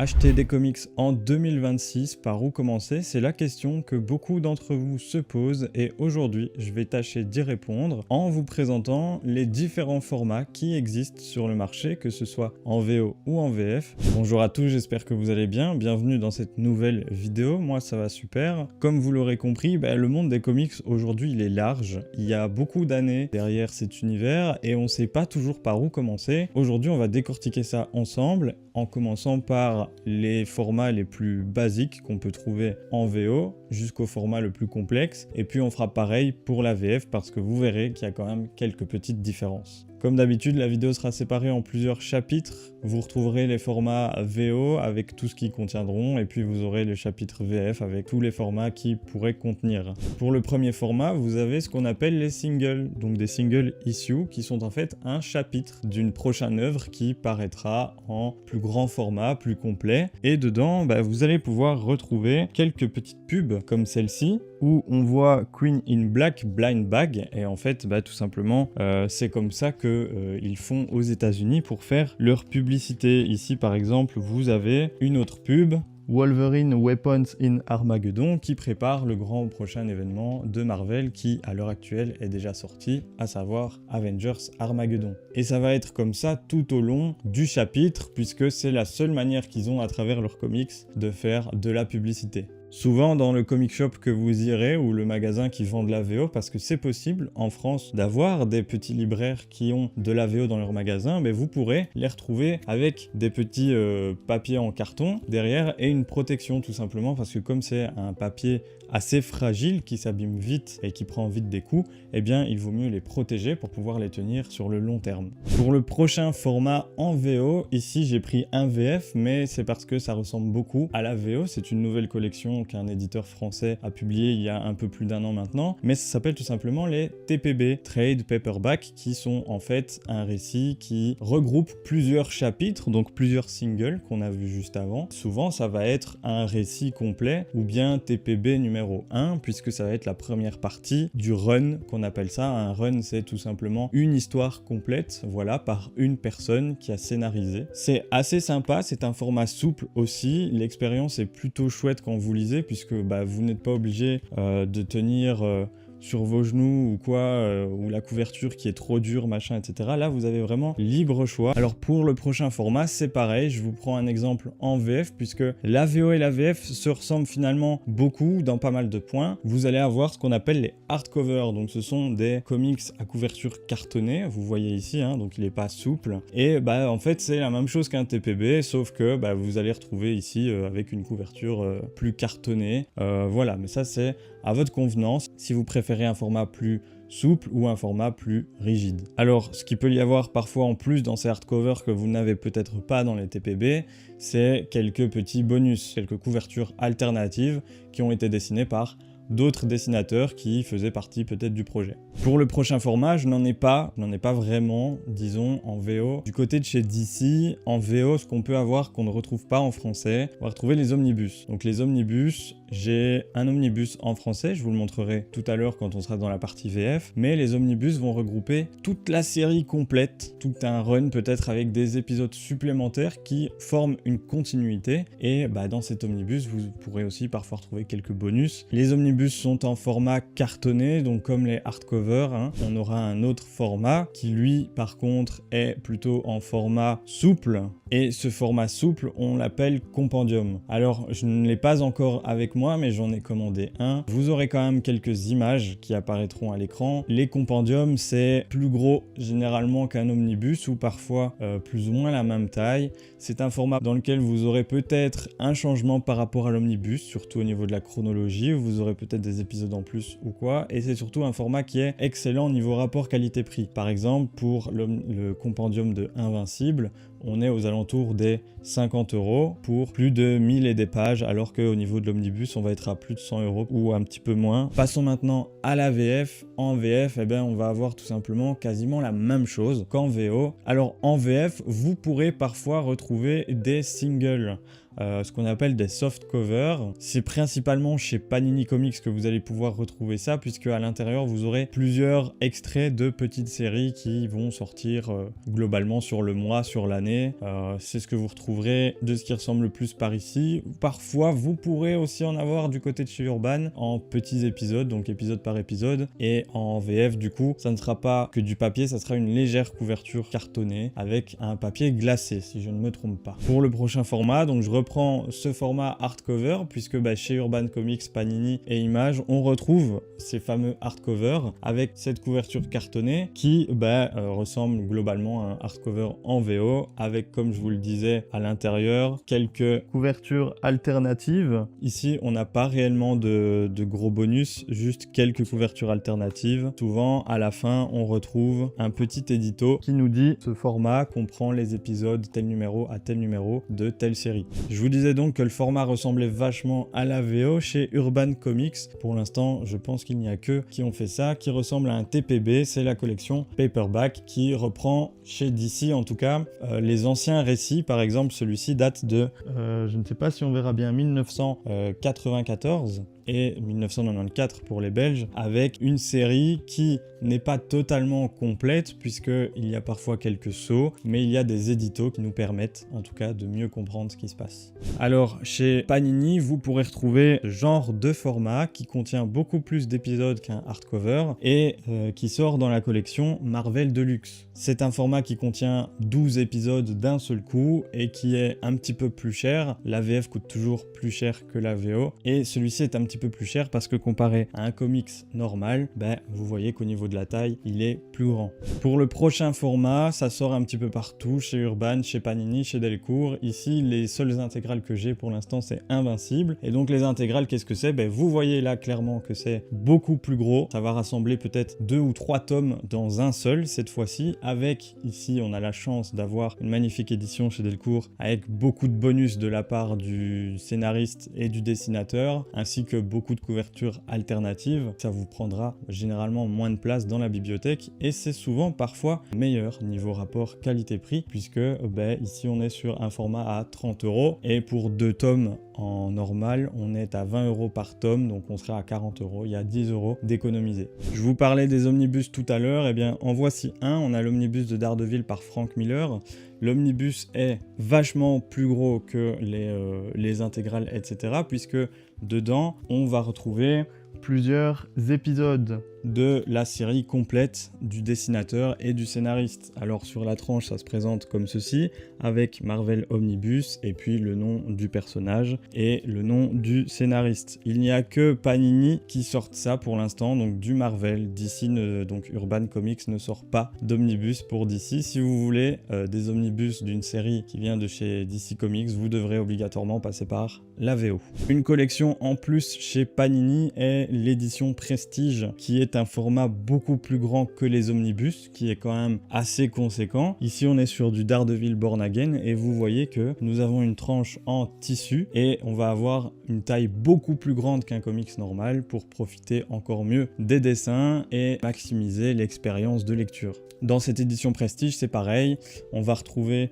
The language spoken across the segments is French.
Acheter des comics en 2026, par où commencer? C'est la question que beaucoup d'entre vous se posent et aujourd'hui, je vais tâcher d'y répondre en vous présentant les différents formats qui existent sur le marché, que ce soit en VO ou en VF. Bonjour à tous, j'espère que vous allez bien. Bienvenue dans cette nouvelle vidéo. Moi, ça va super. Comme vous l'aurez compris, le monde des comics aujourd'hui, il est large. Il y a beaucoup d'années derrière cet univers et on ne sait pas toujours par où commencer. Aujourd'hui, on va décortiquer ça ensemble en commençant par les formats les plus basiques qu'on peut trouver en VO jusqu'au format le plus complexe, et puis on fera pareil pour la VF parce que vous verrez qu'il y a quand même quelques petites différences. Comme d'habitude, la vidéo sera séparée en plusieurs chapitres. Vous retrouverez les formats VO avec tout ce qu'ils contiendront, et puis vous aurez le chapitre VF avec tous les formats qui pourraient contenir. Pour le premier format, vous avez ce qu'on appelle les singles, donc des single issues, qui sont en fait un chapitre d'une prochaine œuvre qui paraîtra en plus grand format, plus complet. Et dedans, vous allez pouvoir retrouver quelques petites pubs comme celle-ci, où on voit Queen in Black Blind Bag, et en fait, tout simplement, c'est comme ça que ils font aux États-Unis pour faire leur publicité. Ici, par exemple, vous avez une autre pub, Wolverine Weapons in Armageddon, qui prépare le grand prochain événement de Marvel qui, à l'heure actuelle, est déjà sorti, à savoir Avengers Armageddon. Et ça va être comme ça tout au long du chapitre, puisque c'est la seule manière qu'ils ont à travers leurs comics de faire de la publicité. Souvent dans le comic shop que vous irez ou le magasin qui vend de la VO, parce que c'est possible en France d'avoir des petits libraires qui ont de la VO dans leur magasin, mais vous pourrez les retrouver avec des petits papiers en carton derrière et une protection tout simplement, parce que comme c'est un papier assez fragile qui s'abîme vite et qui prend vite des coups, eh bien il vaut mieux les protéger pour pouvoir les tenir sur le long terme. Pour le prochain format en VO, ici j'ai pris un VF, mais c'est parce que ça ressemble beaucoup à la VO. C'est une nouvelle collection qu'un éditeur français a publié il y a un peu plus d'un an maintenant, mais ça s'appelle tout simplement les TPB, Trade Paperback, qui sont en fait un récit qui regroupe plusieurs chapitres, donc plusieurs singles qu'on a vu juste avant. Souvent ça va être un récit complet ou bien TPB numéro 1, puisque ça va être la première partie du run qu'on appelle ça. Un run, c'est tout simplement une histoire complète, voilà, par une personne qui a scénarisé. C'est assez sympa, c'est un format souple aussi, l'expérience est plutôt chouette quand vous lisez, puisque vous n'êtes pas obligé de tenir sur vos genoux ou quoi, ou la couverture qui est trop dure, machin, etc. Là, vous avez vraiment libre choix. Alors pour le prochain format, c'est pareil, je vous prends un exemple en VF, puisque la VO et la VF se ressemblent finalement beaucoup dans pas mal de points. Vous allez avoir ce qu'on appelle les hardcovers, donc ce sont des comics à couverture cartonnée, vous voyez ici, donc il n'est pas souple. Et en fait, c'est la même chose qu'un TPB, sauf que vous allez retrouver ici avec une couverture plus cartonnée. Voilà, mais ça c'est à votre convenance, si vous préférez un format plus souple ou un format plus rigide. Alors, ce qu'il peut y avoir parfois en plus dans ces hardcovers que vous n'avez peut-être pas dans les TPB, c'est quelques petits bonus, quelques couvertures alternatives qui ont été dessinées par d'autres dessinateurs qui faisaient partie peut-être du projet. Pour le prochain format, je n'en ai pas vraiment, disons, en VO. Du côté de chez DC, en VO, ce qu'on peut avoir qu'on ne retrouve pas en français, on va retrouver les omnibus. Donc les omnibus, j'ai un omnibus en français, je vous le montrerai tout à l'heure quand on sera dans la partie VF, mais les omnibus vont regrouper toute la série complète, tout un run peut-être avec des épisodes supplémentaires qui forment une continuité, et dans cet omnibus, vous pourrez aussi parfois retrouver quelques bonus. Les omnibus sont en format cartonné, donc comme les hardcovers, on aura un autre format qui lui par contre est plutôt en format souple, et ce format souple on l'appelle compendium. Alors je ne l'ai pas encore avec moi, mais j'en ai commandé un. Vous aurez quand même quelques images qui apparaîtront à l'écran. Les compendiums, c'est plus gros généralement qu'un omnibus, ou parfois plus ou moins la même taille. C'est un format dans lequel vous aurez peut-être un changement par rapport à l'omnibus, surtout au niveau de la chronologie, vous aurez peut-être des épisodes en plus ou quoi, et c'est surtout un format qui est excellent niveau rapport qualité-prix. Par exemple, pour le compendium de Invincible, on est aux alentours des 50 € pour plus de 1000 et des pages, alors qu'au niveau de l'omnibus, on va être à plus de 100 € ou un petit peu moins. Passons maintenant à la VF. En VF, on va avoir tout simplement quasiment la même chose qu'en VO. Alors en VF, vous pourrez parfois retrouver des singles. ce qu'on appelle des soft covers. C'est principalement chez Panini Comics que vous allez pouvoir retrouver ça, puisque à l'intérieur vous aurez plusieurs extraits de petites séries qui vont sortir globalement sur le mois, sur l'année. C'est ce que vous retrouverez de ce qui ressemble le plus par ici. Parfois vous pourrez aussi en avoir du côté de chez Urban en petits épisodes, donc épisode par épisode, et en VF du coup ça ne sera pas que du papier, ça sera une légère couverture cartonnée avec un papier glacé si je ne me trompe pas. Pour le prochain format, donc je reprends ce format hardcover puisque chez Urban Comics, Panini et Images on retrouve ces fameux hardcover avec cette couverture cartonnée qui ressemble globalement à un hardcover en VO avec, comme je vous le disais, à l'intérieur quelques couvertures alternatives. Ici on n'a pas réellement de gros bonus, juste quelques couvertures alternatives. Souvent à la fin on retrouve un petit édito qui nous dit ce format comprend les épisodes tel numéro à tel numéro de telle série. Je vous disais donc que le format ressemblait vachement à la VO chez Urban Comics. Pour l'instant je pense qu'il n'y a que qui ont fait ça, qui ressemble à un TPB, c'est la collection Paperback qui reprend chez DC en tout cas les anciens récits. Par exemple celui-ci date de je ne sais pas si on verra bien 1994 et 1994 pour les Belges, avec une série qui n'est pas totalement complète puisqu'il y a parfois quelques sauts, mais il y a des éditos qui nous permettent en tout cas de mieux comprendre ce qui se passe. Alors chez Panini, vous pourrez retrouver ce genre de format qui contient beaucoup plus d'épisodes qu'un hardcover et qui sort dans la collection Marvel Deluxe. C'est un format qui contient 12 épisodes d'un seul coup et qui est un petit peu plus cher. La VF coûte toujours plus cher que la VO et celui-ci est un petit peu plus cher parce que comparé à un comics normal, vous voyez qu'au niveau de la taille, il est plus grand. Pour le prochain format, ça sort un petit peu partout, chez Urban, chez Panini, chez Delcourt. Ici, les seules intégrales que j'ai pour l'instant, c'est Invincible. Et donc les intégrales, qu'est-ce que c'est? Vous voyez là clairement que c'est beaucoup plus gros. Ça va rassembler peut-être 2 ou 3 tomes dans un seul cette fois-ci. Avec, ici, on a la chance d'avoir une magnifique édition chez Delcourt avec beaucoup de bonus de la part du scénariste et du dessinateur, ainsi que beaucoup de couvertures alternatives. Ça vous prendra généralement moins de place dans la bibliothèque et c'est souvent parfois meilleur niveau rapport qualité-prix puisque ici on est sur un format à 30 € et pour 2 tomes en normal on est à 20 € par tome, donc on sera à 40 €, il y a 10 € d'économiser. Je vous parlais des omnibus tout à l'heure, et bien en voici un. On a l'omnibus de Daredevil par Frank Miller. L'omnibus est vachement plus gros que les intégrales, etc. puisque dedans, on va retrouver plusieurs épisodes de la série complète du dessinateur et du scénariste. Alors sur la tranche, ça se présente comme ceci, avec Marvel Omnibus et puis le nom du personnage et le nom du scénariste. Il n'y a que Panini qui sortent ça pour l'instant, donc du Marvel. DC, donc Urban Comics ne sort pas d'omnibus pour DC. Si vous voulez des omnibus d'une série qui vient de chez DC Comics, vous devrez obligatoirement passer par la VO. Une collection en plus chez Panini est l'édition Prestige, qui est un format beaucoup plus grand que les omnibus, qui est quand même assez conséquent. Ici on est sur du Daredevil Born Again et vous voyez que nous avons une tranche en tissu et on va avoir une taille beaucoup plus grande qu'un comics normal pour profiter encore mieux des dessins et maximiser l'expérience de lecture. Dans cette édition Prestige, c'est pareil, on va retrouver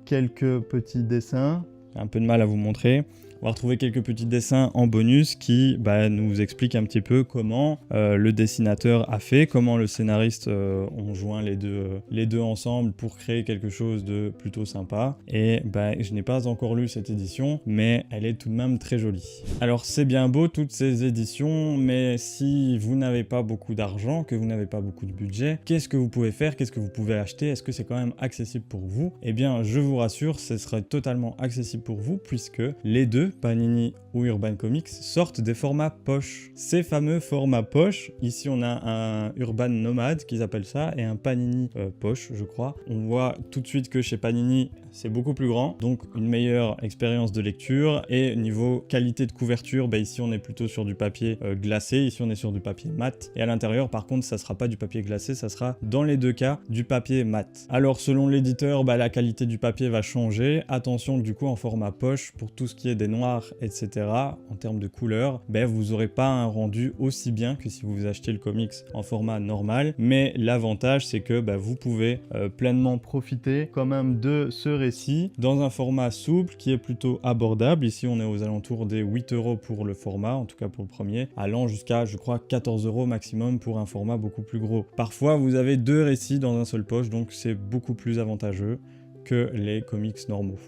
quelques petits dessins, j'ai un peu de mal à vous montrer. On va retrouver quelques petits dessins en bonus qui nous expliquent un petit peu comment le dessinateur a fait, comment le scénariste ont joint les deux ensemble pour créer quelque chose de plutôt sympa. Et je n'ai pas encore lu cette édition, mais elle est tout de même très jolie. Alors c'est bien beau toutes ces éditions, mais si vous n'avez pas beaucoup d'argent, que vous n'avez pas beaucoup de budget, qu'est-ce que vous pouvez faire? Qu'est-ce que vous pouvez acheter? Est-ce que c'est quand même accessible pour vous? Eh bien, je vous rassure, ce serait totalement accessible pour vous puisque les deux, Panini ou Urban Comics, sortent des formats poche. Ces fameux formats poche, ici on a un Urban Nomade qu'ils appellent ça et un Panini poche je crois. On voit tout de suite que chez Panini c'est beaucoup plus grand, donc une meilleure expérience de lecture et niveau qualité de couverture, ici on est plutôt sur du papier glacé, ici on est sur du papier mat et à l'intérieur par contre ça sera pas du papier glacé, ça sera dans les deux cas du papier mat. Alors selon l'éditeur, la qualité du papier va changer. Attention du coup en format poche pour tout ce qui est des noirs, etc. en termes de couleur, vous n'aurez pas un rendu aussi bien que si vous achetez le comics en format normal, mais l'avantage c'est que vous pouvez pleinement profiter quand même de ce récits dans un format souple qui est plutôt abordable. Ici, on est aux alentours des 8 € pour le format, en tout cas pour le premier, allant jusqu'à, je crois, 14 € maximum pour un format beaucoup plus gros. Parfois, vous avez 2 récits dans un seul poche, donc c'est beaucoup plus avantageux que les comics normaux.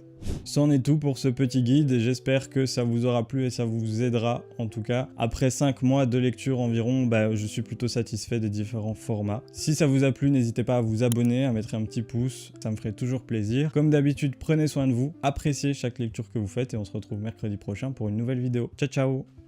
C'en est tout pour ce petit guide et j'espère que ça vous aura plu et ça vous aidera en tout cas. Après 5 mois de lecture environ, je suis plutôt satisfait des différents formats. Si ça vous a plu, n'hésitez pas à vous abonner, à mettre un petit pouce, ça me ferait toujours plaisir. Comme d'habitude, prenez soin de vous, appréciez chaque lecture que vous faites et on se retrouve mercredi prochain pour une nouvelle vidéo. Ciao ciao!